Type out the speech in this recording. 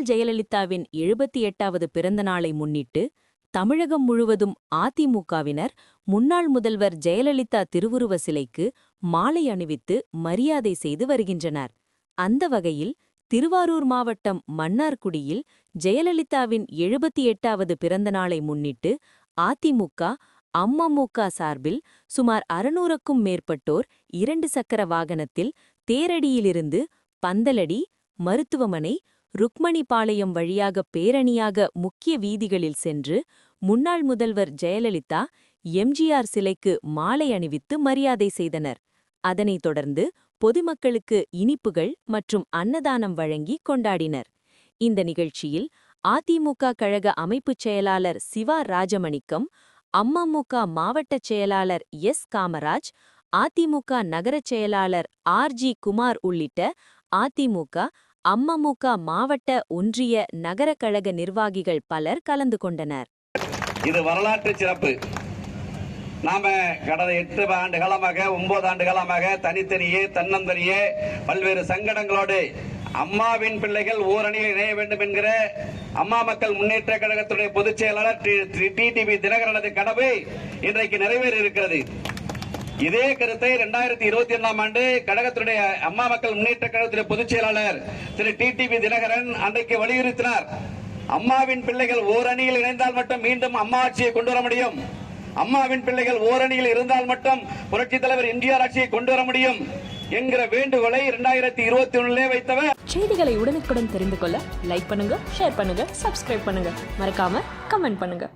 ஜெயலலிதாவின் 78வது பிறந்த நாளை முன்னிட்டு தமிழகம் முழுவதும் அதிமுகவினர் முன்னாள் முதல்வர் ஜெயலலிதா திருவுருவ சிலைக்கு மாலை அணிவித்து மரியாதை செய்து வருகின்றனர். அந்த வகையில் திருவாரூர் மாவட்டம் மன்னார்குடியில் ஜெயலலிதாவின் 78வது பிறந்த நாளை முன்னிட்டு அதிமுக, அமமுக சார்பில் சுமார் 600க்கும் மேற்பட்டோர் 2 சக்கர வாகனத்தில் தேரடியிலிருந்து பந்தலடி, மருத்துவமனை, ருக்மணிபாளையம் வழியாக பேரணியாக முக்கிய வீதிகளில் சென்று முன்னாள் முதல்வர் ஜெயலலிதா எம்ஜிஆர் சிலைக்கு மாலை அணிவித்து மரியாதை செய்தனர். அதனைத் தொடர்ந்து பொதுமக்களுக்கு இனிப்புகள் மற்றும் அன்னதானம் வழங்கி கொண்டாடினர். இந்த நிகழ்ச்சியில் அதிமுக கழக அமைப்புச் செயலாளர் சிவா ராஜமணிக்கம், அமமுக மாவட்டச் செயலாளர் எஸ். காமராஜ், அதிமுக நகரச் செயலாளர் ஆர்.ஜி. குமார் உள்ளிட்ட அதிமுக, அமமுக மாவட்ட, ஒன்றிய, நகர கழக நிர்வாகிகள் பலர் கலந்து கொண்டனர். இது வரலாற்று சிறப்பு. நாம கடந்த 8 ஆண்டு காலமாக 9 ஆண்டு காலமாக தனித்தனியே தன்னந்தனியே பல்வேறு சங்கடங்களோடு அம்மாவின் பிள்ளைகள் ஓரணியில் இணைய வேண்டும் என்கிற அம்மா மக்கள் முன்னேற்ற கழகத்துடைய பொதுச் செயலாளர் டிடிவி தினகரனது கனவு இன்றைக்கு நிறைவேற இருக்கிறது. இதே கருத்தை 2021ஆம் ஆண்டு கழகத்துடைய அம்மா மக்கள் முன்னேற்ற கழகத்துடைய பொதுச் செயலாளர் திரு டிடிவி தினகரன் அன்றைக்கு வலியுறுத்தினார். அம்மாவின் பிள்ளைகள் ஓரணியில் இணைந்தால் மட்டும் மீண்டும் அம்மா ஆட்சியை கொண்டு வர முடியும். அம்மாவின் பிள்ளைகள் ஓரணியில் இருந்தால் மட்டும் புரட்சித் தலைவர் எம்ஜிஆர் ஆட்சியை கொண்டு வர முடியும் என்கிற வேண்டுகோளை 2021 வைத்தவர். செய்திகளை உடனுக்குடன் தெரிந்து கொள்ள லைக் பண்ணுங்க, ஷேர் பண்ணுங்க, சப்ஸ்கிரைப் பண்ணுங்க, மறக்காம கமெண்ட் பண்ணுங்க.